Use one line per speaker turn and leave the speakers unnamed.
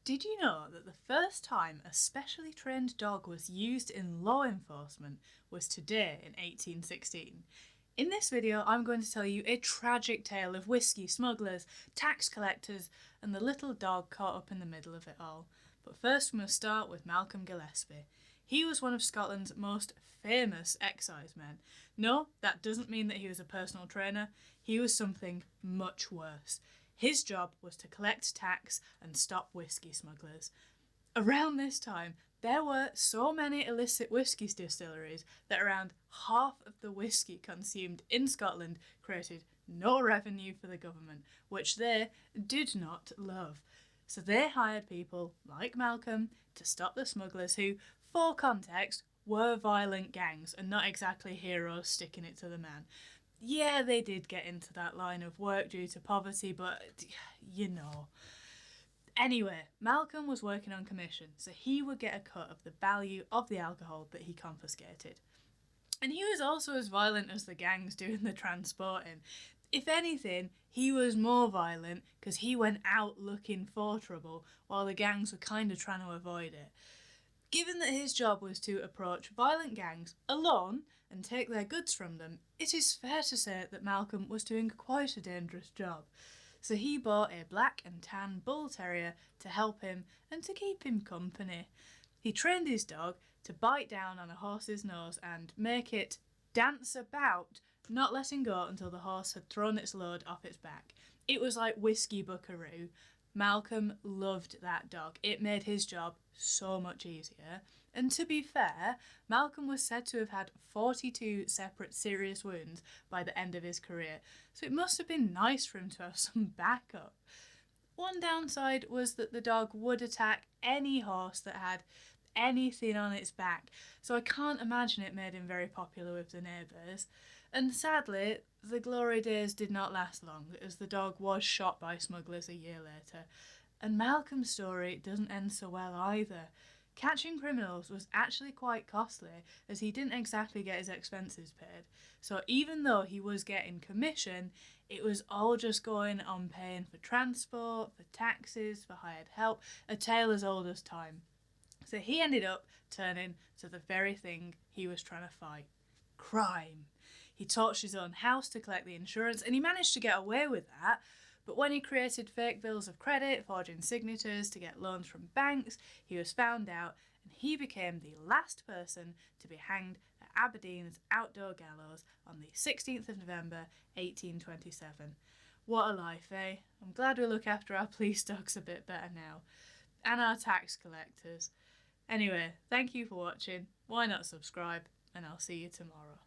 Did you know that the first time a specially trained dog was used in law enforcement was today in 1816? In this video, I'm going to tell you a tragic tale of whiskey smugglers, tax collectors, and the little dog caught up in the middle of it all. But first we must start with Malcolm Gillespie. He was one of Scotland's most famous excisemen. No, that doesn't mean that he was a personal trainer. He was something much worse. His job was to collect tax and stop whiskey smugglers. Around this time, there were so many illicit whiskey distilleries that around half of the whiskey consumed in Scotland created no revenue for the government, which they did not love. So they hired people like Malcolm to stop the smugglers who, for context, were violent gangs and not exactly heroes sticking it to the man. Yeah, they did get into that line of work due to poverty, but you know. Anyway, Malcolm was working on commission, so he would get a cut of the value of the alcohol that he confiscated. And he was also as violent as the gangs doing the transporting. If anything, he was more violent because he went out looking for trouble while the gangs were kind of trying to avoid it. Given that his job was to approach violent gangs alone and take their goods from them, it is fair to say that Malcolm was doing quite a dangerous job. So he bought a black and tan bull terrier to help him and to keep him company. He trained his dog to bite down on a horse's nose and make it dance about, not letting go until the horse had thrown its load off its back. It was like whiskey buckaroo. Malcolm loved that dog. It made his job so much easier. And to be fair, Malcolm was said to have had 42 separate serious wounds by the end of his career, so it must have been nice for him to have some backup. One downside was that the dog would attack any horse that had anything on its back, so I can't imagine it made him very popular with the neighbours. And sadly, the glory days did not last long, as the dog was shot by smugglers a year later. And Malcolm's story doesn't end so well either. Catching criminals was actually quite costly, as he didn't exactly get his expenses paid. So even though he was getting commission, it was all just going on paying for transport, for taxes, for hired help, a tale as old as time. So he ended up turning to the very thing he was trying to fight: crime. He torched his own house to collect the insurance, and he managed to get away with that. But when he created fake bills of credit, forging signatures to get loans from banks, he was found out, and he became the last person to be hanged at Aberdeen's outdoor gallows on the 16th of November 1827. What a life, eh? I'm glad we look after our police dogs a bit better now. And our tax collectors. Anyway, thank you for watching. Why not subscribe? And I'll see you tomorrow.